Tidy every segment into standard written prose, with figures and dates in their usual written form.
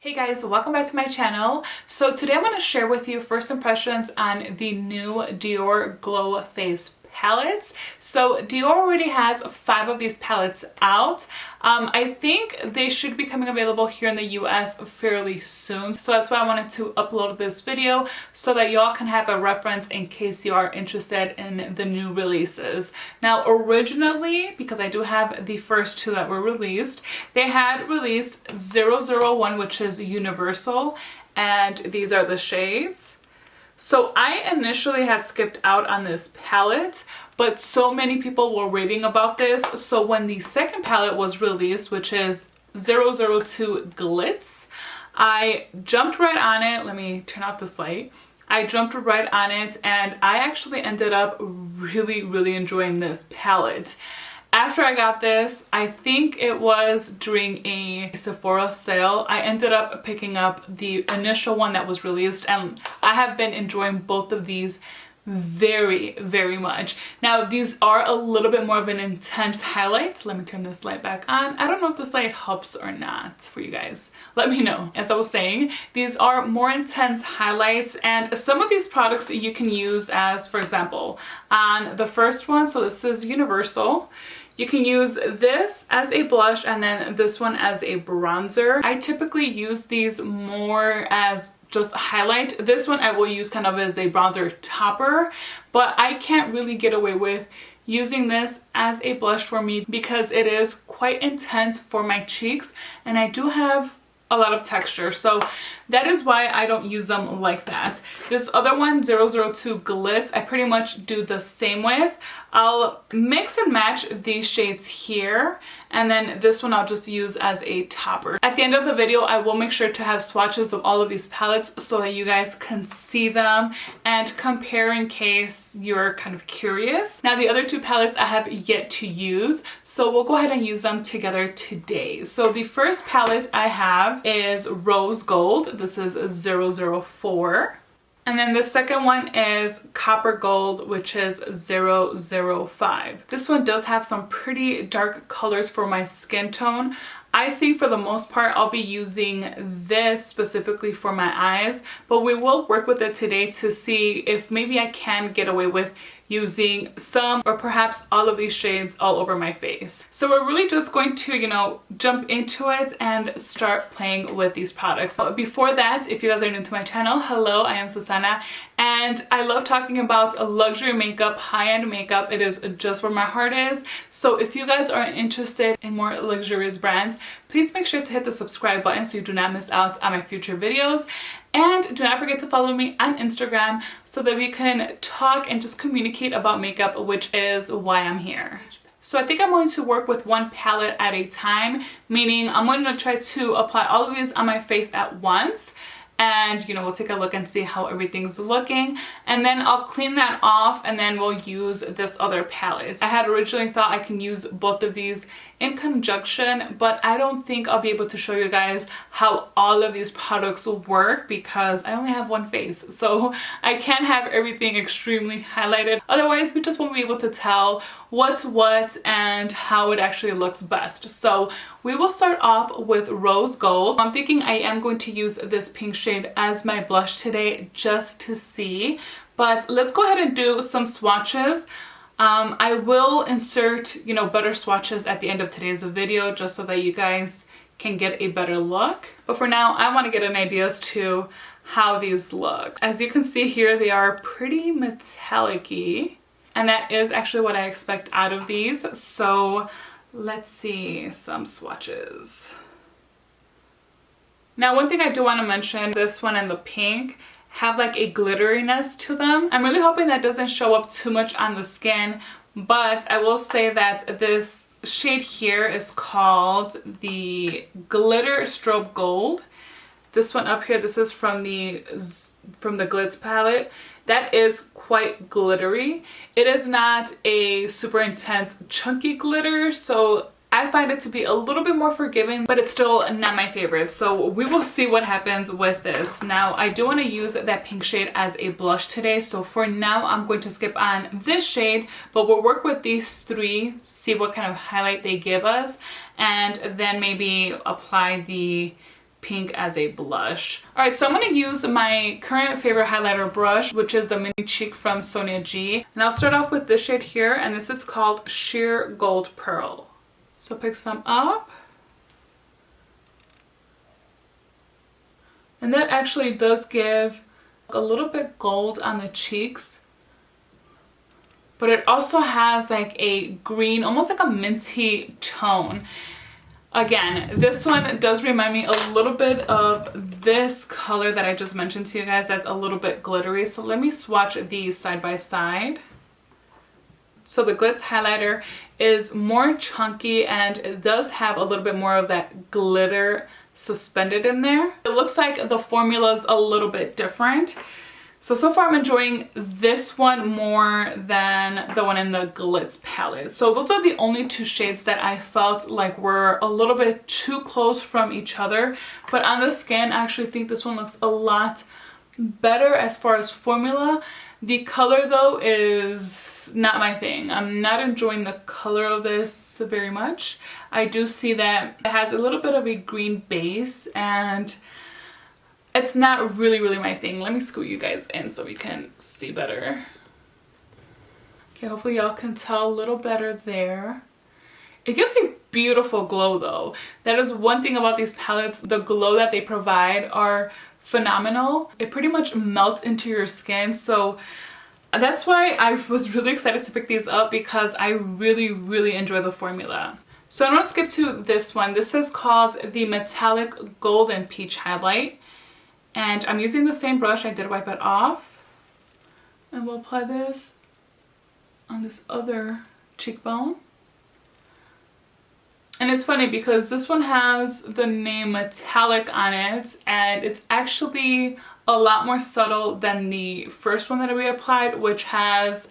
Hey guys, welcome back to my channel. So today I'm going to share with you first impressions on the new Dior Glow Face palettes. So Dior already has 5 of these palettes out. I think they should be coming available here in the US fairly soon. So that's why I wanted to upload this video so that y'all can have a reference in case you are interested in the new releases. Now originally, because I do have the first 2 that were released, they had released 001, which is universal, and these are the shades. So I initially had skipped out on this palette, but so many people were raving about this. So when the second palette was released, which is 002 Glitz, I jumped right on it. Let me turn off this light. I jumped right on it and I actually ended up really enjoying this palette. After I got this, I think it was during a Sephora sale, I ended up picking up the initial one that was released, and I have been enjoying both of these very much. Now these are a little bit more of an intense highlight. Let me turn this light back on. I don't know if this light helps or not for you guys. Let me know. As I was saying, these are more intense highlights, and some of these products you can use as, for example, on the first one, so this is universal, you can use this as a blush and then this one as a bronzer. I typically use these more as just a highlight. This one I will use kind of as a bronzer topper, but I can't really get away with using this as a blush for me because it is quite intense for my cheeks and I do have a lot of texture, so that is why I don't use them like that. This other one, 002 Glitz, I pretty much do the same with. I'll mix and match these shades here, and then this one I'll just use as a topper. At the end of the video, I will make sure to have swatches of all of these palettes so that you guys can see them and compare in case you're kind of curious. Now the other 2 palettes I have yet to use, so we'll go ahead and use them together today. So the first palette I have is Rose Gold. This is 004. And then the second one is Copper Gold, which is 005. This one does have some pretty dark colors for my skin tone. I think for the most part I'll be using this specifically for my eyes, but we will work with it today to see if maybe I can get away with using some or perhaps all of these shades all over my face. So we're really just going to, you know, jump into it and start playing with these products. But before that, if you guys are new to my channel, hello, I am Suzana, and I love talking about luxury makeup, high-end makeup. It is just where my heart is. So if you guys are interested in more luxurious brands, please make sure to hit the subscribe button so you do not miss out on my future videos. And do not forget to follow me on Instagram so that we can talk and just communicate about makeup, which is why I'm here. So I think I'm going to work with one palette at a time, meaning I'm going to try to apply all of these on my face at once. And, you know, we'll take a look and see how everything's looking. And then I'll clean that off and then we'll use this other palette. I had originally thought I can use both of these in conjunction, but I don't think I'll be able to show you guys how all of these products will work because I only have one face. So I can't have everything extremely highlighted. Otherwise, we just won't be able to tell what's what and how it actually looks best. So we will start off with Rose Gold. I'm thinking I am going to use this pink shade as my blush today just to see, but let's go ahead and do some swatches. I will insert, you know, better swatches at the end of today's video just so that you guys can get a better look. But for now, I want to get an idea as to how these look. As you can see here, they are pretty metallic-y, and that is actually what I expect out of these. So let's see some swatches. Now, one thing I do want to mention, this one and the pink have like a glitteriness to them. I'm really hoping that doesn't show up too much on the skin, but I will say that this shade here is called the Glitter Strobe Gold. This one up here, this is from the Glitz palette. That is quite glittery. It is not a super intense chunky glitter, so I find it to be a little bit more forgiving, but it's still not my favorite. So we will see what happens with this. Now, I do want to use that pink shade as a blush today. So for now, I'm going to skip on this shade, but we'll work with these 3, see what kind of highlight they give us, and then maybe apply the pink as a blush. Alright, so I'm going to use my current favorite highlighter brush, which is the Mini Cheek from Sonia G. And I'll start off with this shade here, and this is called Sheer Gold Pearl. So pick some up. And that actually does give a little bit gold on the cheeks. But it also has like a green, almost like a minty tone. Again, this one does remind me a little bit of this color that I just mentioned to you guys that's a little bit glittery. So let me swatch these side by side. So the Glitz highlighter is more chunky and it does have a little bit more of that glitter suspended in there. It looks like the formula's a little bit different. So far I'm enjoying this one more than the one in the Glitz palette. So those are the only two shades that I felt like were a little bit too close from each other. But on the skin, I actually think this one looks a lot better as far as formula. The color though is not my thing. I'm not enjoying the color of this very much. I do see that it has a little bit of a green base and it's not really my thing. Let me scoot you guys in so we can see better. Okay, hopefully y'all can tell a little better there. It gives a beautiful glow though. That is one thing about these palettes. The glow that they provide are phenomenal. It pretty much melts into your skin. So that's why I was really excited to pick these up because I really enjoy the formula. So I'm going to skip to this one. This is called the Metallic Golden Peach Highlight. And I'm using the same brush. I did wipe it off. And we'll apply this on this other cheekbone. And it's funny because this one has the name Metallic on it, and it's actually a lot more subtle than the first one that we applied, which has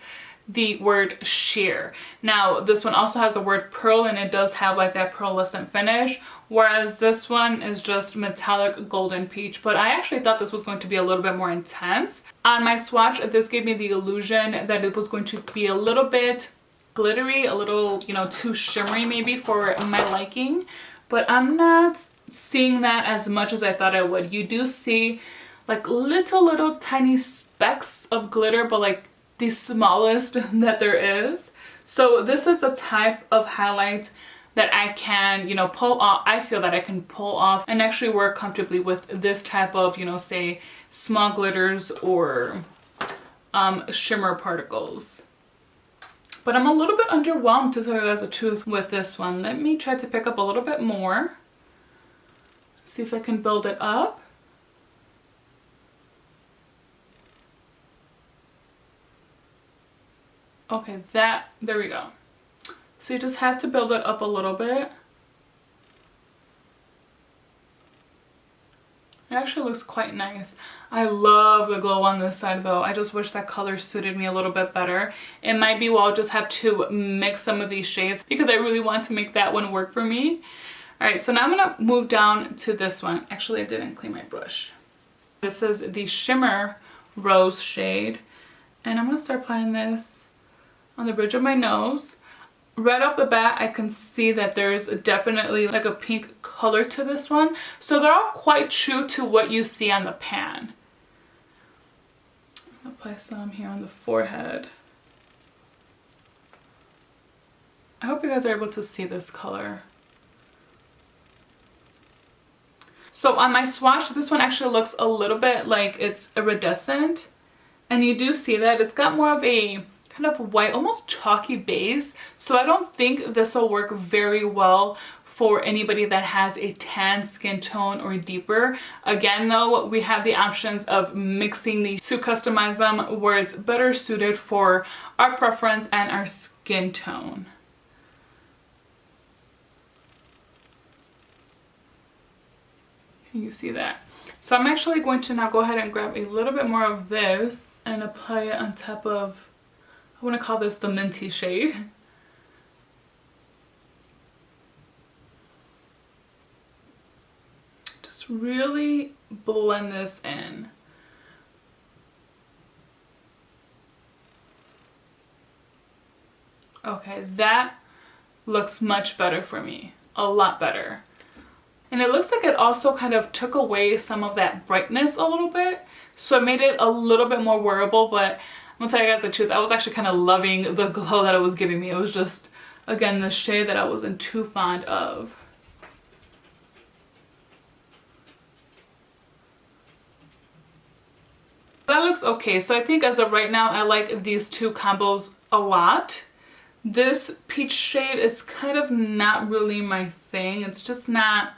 the word sheer. Now this one also has the word pearl, and it does have like that pearlescent finish, whereas this one is just Metallic Golden Peach. But I actually thought this was going to be a little bit more intense. On my swatch, this gave me the illusion that it was going to be a little bit glittery, a little, you know, too shimmery maybe for my liking, but I'm not seeing that as much as I thought I would. You do see like little tiny specks of glitter, but like the smallest that there is. So this is the type of highlight that I can, you know, pull off. I feel that I can pull off and actually work comfortably with this type of, you know, say small glitters or shimmer particles. But I'm a little bit underwhelmed, to tell you guys the truth, with this one. Let me try to pick up a little bit more. See if I can build it up. Okay, there we go. So you just have to build it up a little bit. It actually looks quite nice. I love the glow on this side though. I just wish that color suited me a little bit better. It might be, well, I'll just have to mix some of these shades because I really want to make that one work for me. Alright, so now I'm going to move down to this one. Actually, I didn't clean my brush. This is the Shimmer Rose shade. And I'm going to start applying this on the bridge of my nose. Right off the bat, I can see that there's definitely like a pink color to this one. So they're all quite true to what you see on the pan. I'll apply some here on the forehead. I hope you guys are able to see this color. So on my swatch, this one actually looks a little bit like it's iridescent. And you do see that it's got more of a kind of white, almost chalky base. So I don't think this will work very well for anybody that has a tan skin tone or deeper. Again though, we have the options of mixing these to customize them where it's better suited for our preference and our skin tone. You see that? So I'm actually going to now go ahead and grab a little bit more of this and apply it on top of, I want to call this the minty shade. Just really blend this in. Okay, that looks much better for me. A lot better. And it looks like it also kind of took away some of that brightness a little bit. So it made it a little bit more wearable, but I'm gonna tell you guys the truth, I was actually kind of loving the glow that it was giving me. It was just, again, the shade that I wasn't too fond of. That looks okay. So I think as of right now, I like these two combos a lot. This peach shade is kind of not really my thing. It's just not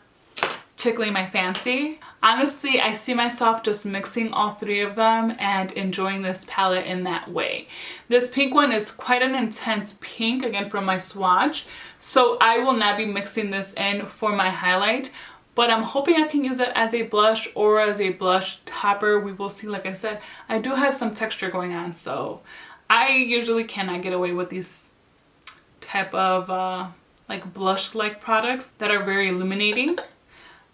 tickling my fancy. Honestly, I see myself just mixing all three of them and enjoying this palette in that way. This pink one is quite an intense pink, again from my swatch. So I will not be mixing this in for my highlight. But I'm hoping I can use it as a blush or as a blush topper. We will see. Like I said, I do have some texture going on, so I usually cannot get away with these type of like blush-like products that are very illuminating.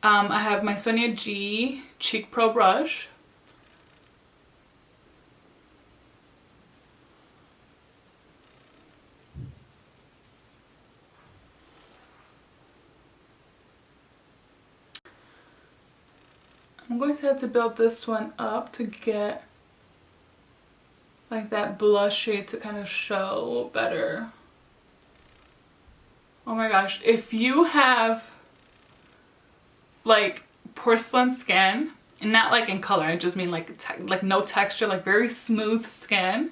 I have my Sonia G Cheek Pro brush. I'm going to have to build this one up to get like that blush shade to kind of show better. Oh my gosh, if you have like porcelain skin, and not like in color, I just mean like no texture, like very smooth skin,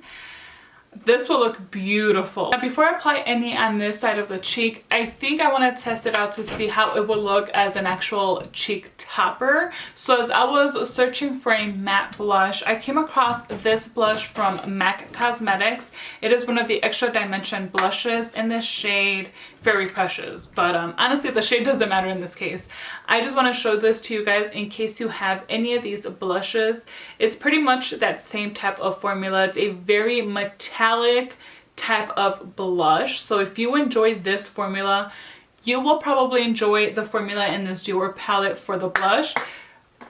this will look beautiful. Now before I apply any on this side of the cheek, I think I want to test it out to see how it will look as an actual cheek topper. So as I was searching for a matte blush, I came across this blush from MAC Cosmetics. It is one of the extra dimension blushes in this shade Very Precious, but honestly the shade doesn't matter in this case. I just want to show this to you guys in case you have any of these blushes. It's pretty much that same type of formula. It's a very metallic type of blush, so if you enjoy this formula, you will probably enjoy the formula in this Dior palette for the blush.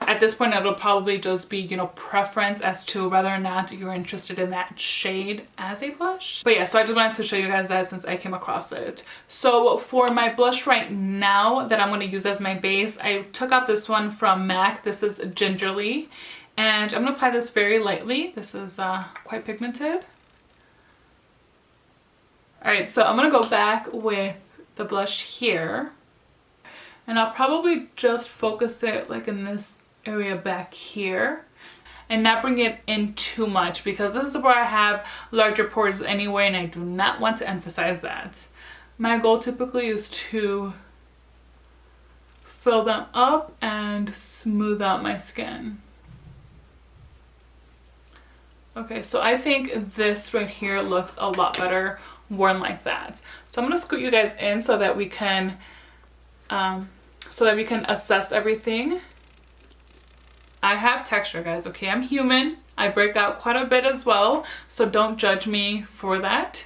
At this point, it'll probably just be, you know, preference as to whether or not you're interested in that shade as a blush. But yeah, so I just wanted to show you guys that since I came across it. So for my blush right now that I'm going to use as my base, I took out this one from MAC. This is Gingerly. And I'm going to apply this very lightly. This is quite pigmented. Alright, so I'm going to go back with the blush here. And I'll probably just focus it like in this area back here and not bring it in too much because this is where I have larger pores anyway and I do not want to emphasize that. My goal typically is to fill them up and smooth out my skin. Okay, so I think this right here looks a lot better worn like that. So I'm going to scoot you guys in so that we can assess everything. I have texture, guys, okay? I'm human. I break out quite a bit as well, so don't judge me for that.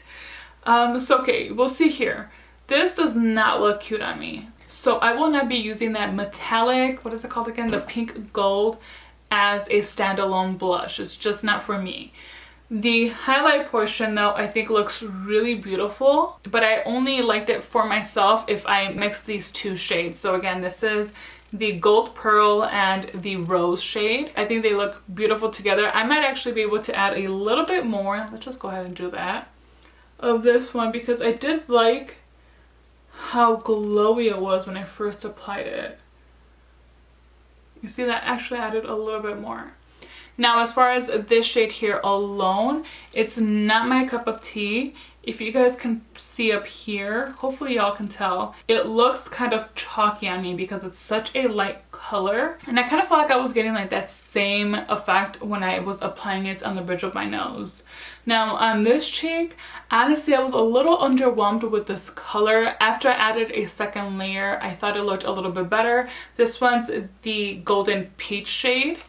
So okay, we'll see here. This does not look cute on me. So I will not be using that metallic, what is it called again? The pink gold as a standalone blush. It's just not for me. The highlight portion though I think looks really beautiful, but I only liked it for myself if I mix these two shades. So again, this is the Gold Pearl and the Rose shade. I think they look beautiful together. I might actually be able to add a little bit more. Let's just go ahead and do that. Of this one because I did like how glowy it was when I first applied it. You see that actually added a little bit more. Now as far as this shade here alone, it's not my cup of tea. If you guys can see up here, hopefully y'all can tell, it looks kind of chalky on me because it's such a light color. And I kind of felt like I was getting like that same effect when I was applying it on the bridge of my nose. Now on this cheek, honestly I was a little underwhelmed with this color. After I added a second layer, I thought it looked a little bit better. This one's the Golden Peach shade.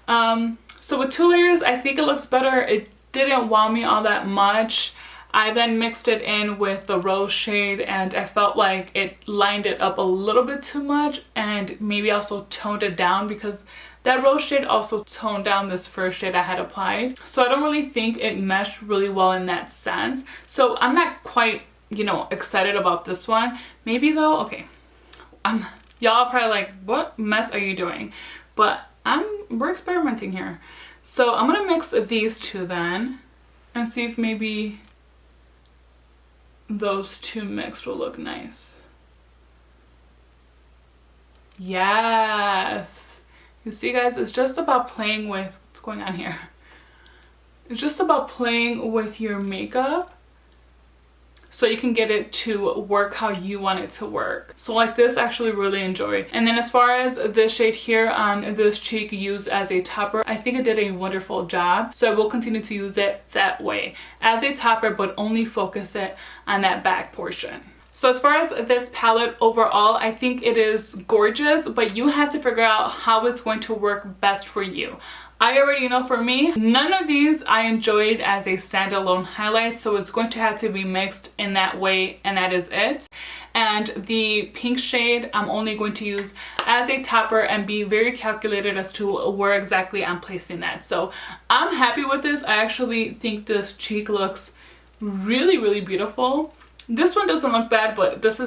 So with two layers, I think it looks better. It didn't wow me all that much. I then mixed it in with the Rose shade and I felt like it lined it up a little bit too much and maybe also toned it down because that Rose shade also toned down this first shade I had applied. So I don't really think it meshed really well in that sense. So I'm not quite, you know, excited about this one. Maybe though, okay, Y'all are probably like, what mess are you doing? But we're experimenting here. So I'm gonna mix these two then and see if maybe those two mixed will look nice. Yes. You see guys, it's just about playing with, what's going on here? It's just about playing with your makeup so you can get it to work how you want it to work. So like this, I actually really enjoyed. And then as far as this shade here on this cheek used as a topper, I think it did a wonderful job. So I will continue to use it that way as a topper, but only focus it on that back portion. So as far as this palette overall, I think it is gorgeous, but you have to figure out how it's going to work best for you. I already know for me, none of these I enjoyed as a standalone highlight, so it's going to have to be mixed in that way, and that is it. And the pink shade I'm only going to use as a topper and be very calculated as to where exactly I'm placing that. So I'm happy with this. I actually think this cheek looks really, really beautiful. This one doesn't look bad, but this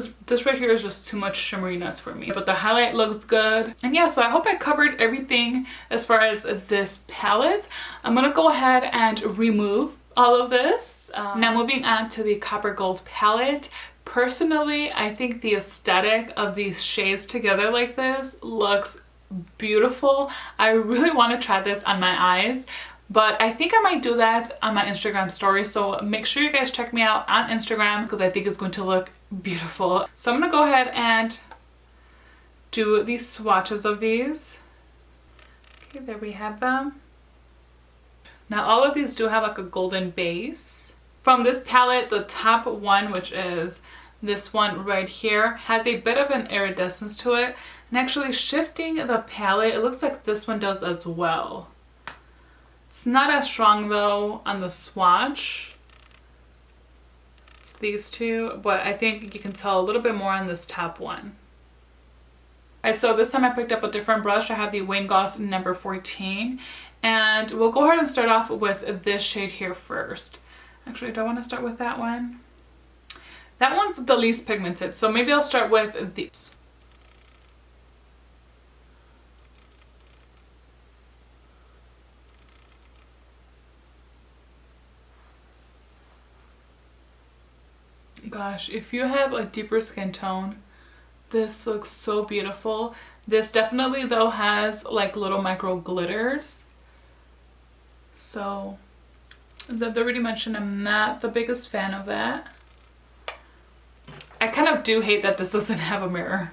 right here is just too much shimmeriness for me. But the highlight looks good. And yeah, so I hope I covered everything as far as this palette. I'm gonna go ahead and remove all of this. Now moving on to the Copper Gold palette. Personally, I think the aesthetic of these shades together like this looks beautiful. I really want to try this on my eyes. But I think I might do that on my Instagram story. So make sure you guys check me out on Instagram because I think it's going to look beautiful. So I'm going to go ahead and do these swatches of these. Okay, there we have them. Now all of these do have like a golden base. From this palette, the top one, which is this one right here, has a bit of an iridescence to it. And actually shifting the palette, it looks like this one does as well. It's not as strong though on the swatch. It's these two, but I think you can tell a little bit more on this top one. Alright, so this time I picked up a different brush. I have the Wayne Goss number 14. And we'll go ahead and start off with this shade here first. Actually, do I want to start with that one? That one's the least pigmented, so maybe I'll start with these. Gosh, if you have a deeper skin tone, this looks so beautiful. This definitely though has like little micro glitters. So, as I've already mentioned, I'm not the biggest fan of that. I kind of do hate that this doesn't have a mirror.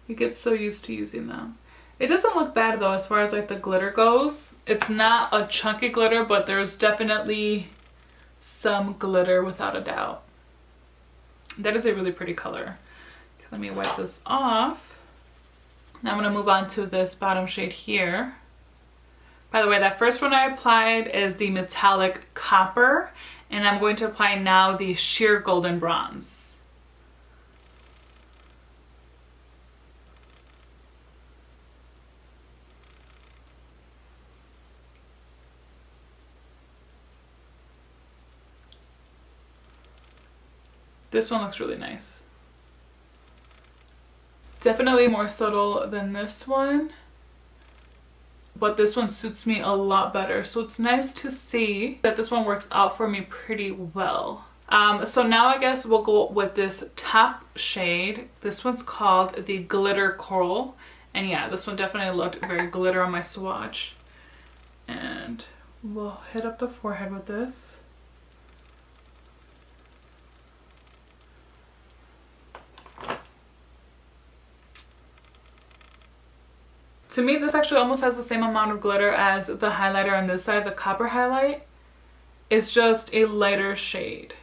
You get so used to using them. It doesn't look bad though as far as like the glitter goes. It's not a chunky glitter, but there's definitely some glitter without a doubt. That is a really pretty color. Okay, let me wipe this off. Now I'm going to move on to this bottom shade here. By the way, that first one I applied is the metallic copper, and I'm going to apply now the sheer golden bronze. This one looks really nice. Definitely more subtle than this one, but this one suits me a lot better. So it's nice to see that this one works out for me pretty well. So now I guess we'll go with this top shade. This one's called the Glitter Coral. And yeah, this one definitely looked very glitter on my swatch. And we'll hit up the forehead with this. To me, this actually almost has the same amount of glitter as the highlighter on this side, the copper highlight. It's just a lighter shade.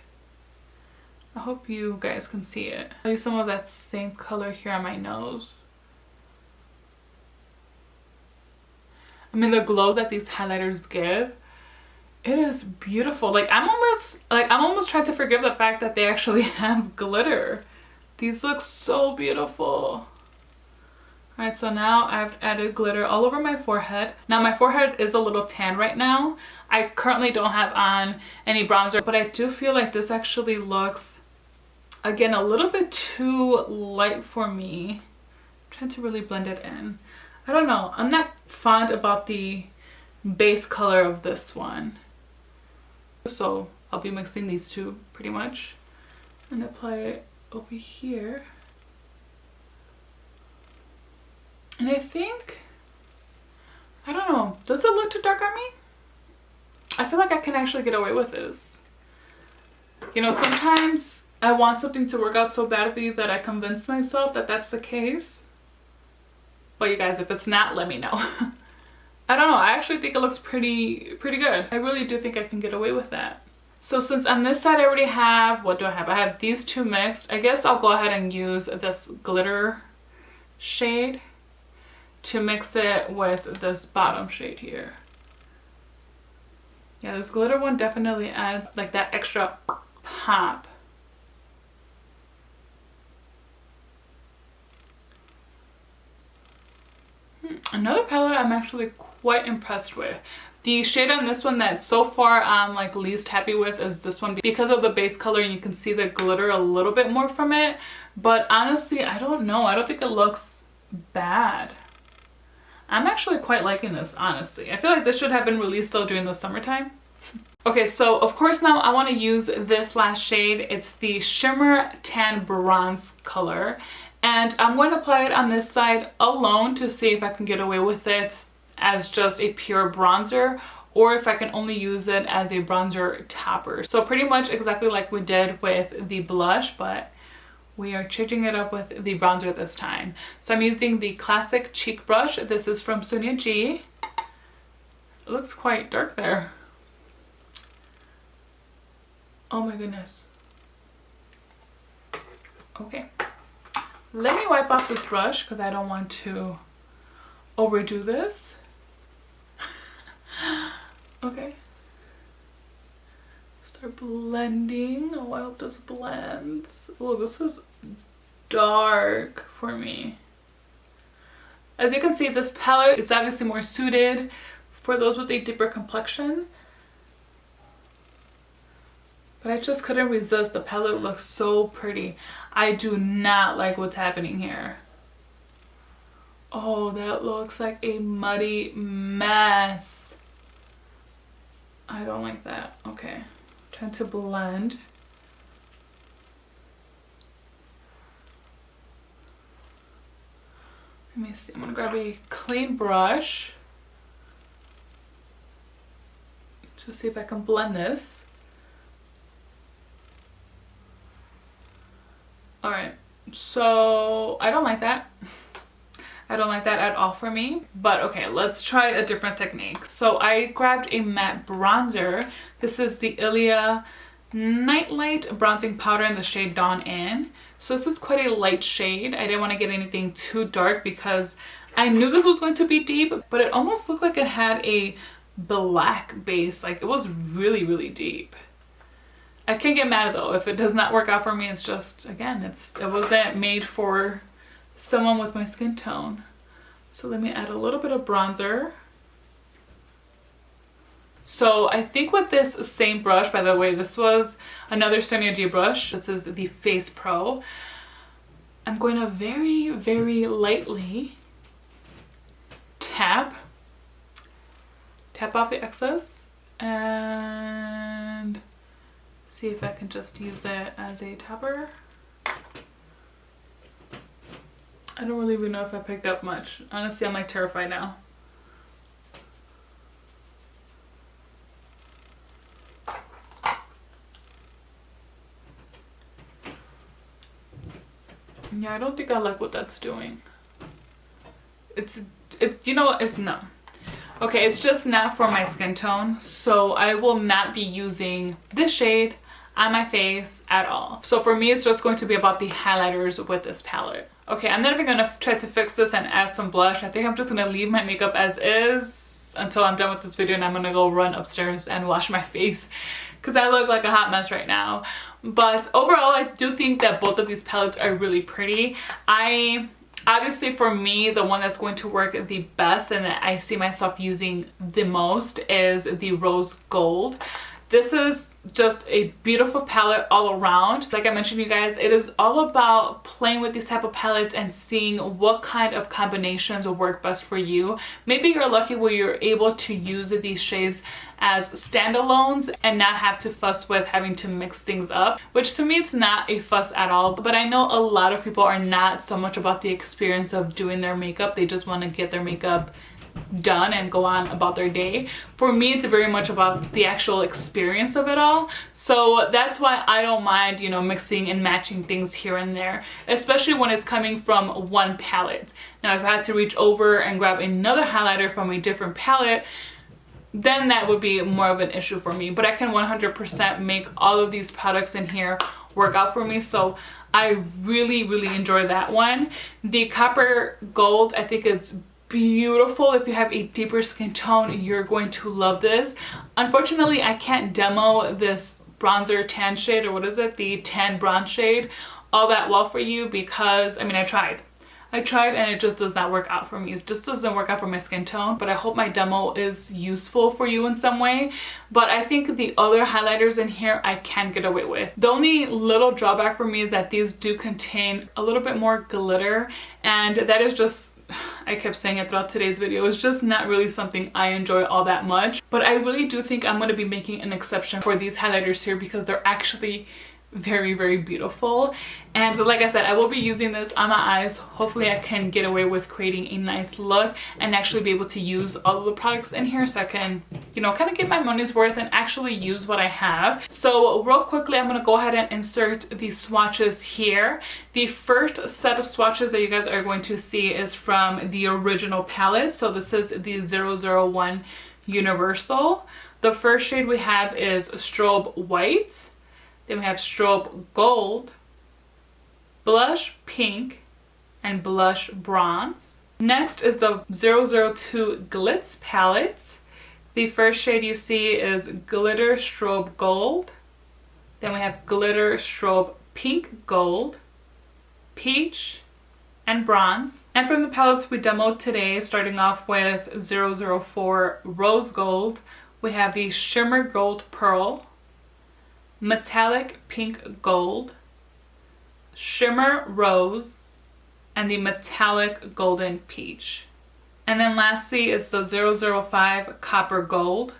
I hope you guys can see it. I'll use some of that same color here on my nose. I mean, the glow that these highlighters give, it is beautiful. Like I'm almost trying to forgive the fact that they actually have glitter. These look so beautiful. Alright, so now I've added glitter all over my forehead. Now my forehead is a little tan right now. I currently don't have on any bronzer, but I do feel like this actually looks, again, a little bit too light for me. trying to really blend it in. I don't know. I'm not fond about the base color of this one. So I'll be mixing these two pretty much and apply it over here. And I think, I don't know, does it look too dark on me? I feel like I can actually get away with this. You know, sometimes I want something to work out so badly that I convince myself that that's the case. But you guys, if it's not, let me know. I don't know, I actually think it looks pretty good. I really do think I can get away with that. So since on this side I already have, what do I have? I have these two mixed. I guess I'll go ahead and use this glitter shade to mix it with this bottom shade here. Yeah, this glitter one definitely adds like that extra pop. Another palette I'm actually quite impressed with. The shade on this one that so far I'm like least happy with is this one because of the base color, and you can see the glitter a little bit more from it. But honestly, I don't know. I don't think it looks bad. I'm actually quite liking this, honestly. I feel like this should have been released though during the summertime. Okay, so of course now I want to use this last shade. It's the Shimmer Tan Bronze color. And I'm going to apply it on this side alone to see if I can get away with it as just a pure bronzer, or if I can only use it as a bronzer topper. So pretty much exactly like we did with the blush, but we are changing it up with the bronzer this time. So I'm using the classic cheek brush. This is from Sonia G. It looks quite dark there. Oh my goodness. Okay. Let me wipe off this brush because I don't want to overdo this. Okay. Start blending. Oh, I hope this blends. Oh, this is dark for me. As you can see, this palette is obviously more suited for those with a deeper complexion. But I just couldn't resist. The palette looks so pretty. I do not like what's happening here. Oh, that looks like a muddy mess. I don't like that. Okay, trying to blend. Let me see, I'm gonna grab a clean brush to see if I can blend this. Alright, so I don't like that. I don't like that at all for me. But okay, let's try a different technique. So I grabbed a matte bronzer. This is the Ilia Nightlight Bronzing Powder in the shade Dawn In. So this is quite a light shade. I didn't want to get anything too dark because I knew this was going to be deep, but it almost looked like it had a black base. Like it was really, really deep. I can't get mad though if it does not work out for me. It's just, again, it wasn't made for someone with my skin tone. So let me add a little bit of bronzer. So I think with this same brush, by the way, this was another Sonia G brush. This is the Face Pro. I'm going to very, very lightly tap off the excess and see if I can just use it as a topper. I don't really even know if I picked up much. Honestly, I'm like terrified now. Yeah, I don't think I like what that's doing. You know what, no. Okay, it's just not for my skin tone, so I will not be using this shade on my face at all. So for me, it's just going to be about the highlighters with this palette. Okay, I'm not even gonna try to fix this and add some blush. I think I'm just gonna leave my makeup as is until I'm done with this video, and I'm gonna go run upstairs and wash my face because I look like a hot mess right now. But overall, I do think that both of these palettes are really pretty. Obviously for me, the one that's going to work the best and that I see myself using the most is the Rose Gold. This is just a beautiful palette all around. Like I mentioned, you guys, it is all about playing with these type of palettes and seeing what kind of combinations will work best for you. Maybe you're lucky where you're able to use these shades as standalones and not have to fuss with having to mix things up, which to me it's not a fuss at all. But I know a lot of people are not so much about the experience of doing their makeup. They just want to get their makeup done and go on about their day. For me, it's very much about the actual experience of it all. So that's why I don't mind, you know, mixing and matching things here and there, especially when it's coming from one palette. Now, if I had to reach over and grab another highlighter from a different palette, then that would be more of an issue for me. But I can 100% make all of these products in here work out for me. So I really, really enjoy that one. The Copper Gold, I think it's beautiful. If you have a deeper skin tone, you're going to love this. Unfortunately, I can't demo this bronzer tan shade, or what is it, the tan bronze shade, all that well for you because, I mean, I tried and it just does not work out for me. It just doesn't work out for my skin tone, but I hope my demo is useful for you in some way. But I think the other highlighters in here I can get away with. The only little drawback for me is that these do contain a little bit more glitter, and that is just, I kept saying it throughout today's video, it's just not really something I enjoy all that much. But I really do think I'm going to be making an exception for these highlighters here because they're actually very, very beautiful. And like I said, I will be using this on my eyes. Hopefully I can get away with creating a nice look and actually be able to use all of the products in here so I can, you know, kind of get my money's worth and actually use what I have. So real quickly, I'm going to go ahead and insert the swatches here. The first set of swatches that you guys are going to see is from the original palette. So this is the 001 Universal. The first shade we have is Strobe White. Then we have Strobe Gold, Blush Pink, and Blush Bronze. Next is the 002 Glitz palette. The first shade you see is Glitter Strobe Gold. Then we have Glitter Strobe Pink Gold, Peach, and Bronze. And from the palettes we demoed today, starting off with 004 Rose Gold, we have the Shimmer Gold Pearl, Metallic Pink Gold, Shimmer Rose, and the Metallic Golden Peach. And then lastly is the 005 Copper Gold.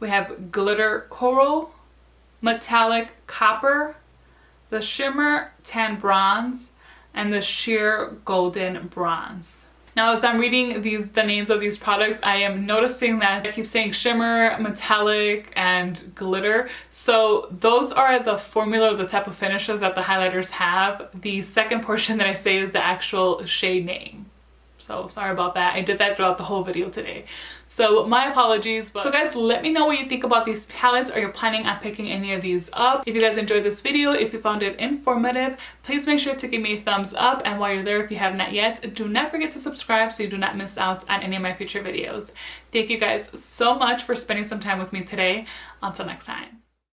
We have Glitter Coral, Metallic Copper, the Shimmer Tan Bronze, and the Sheer Golden Bronze. Now, as I'm reading the names of these products, I am noticing that I keep saying shimmer, metallic, and glitter. So those are the formula, the type of finishes that the highlighters have. The second portion that I say is the actual shade name. So sorry about that. I did that throughout the whole video today. So my apologies. So guys, let me know what you think about these palettes. Are you planning on picking any of these up? If you guys enjoyed this video, if you found it informative, please make sure to give me a thumbs up. And while you're there, if you have not yet, do not forget to subscribe so you do not miss out on any of my future videos. Thank you guys so much for spending some time with me today. Until next time.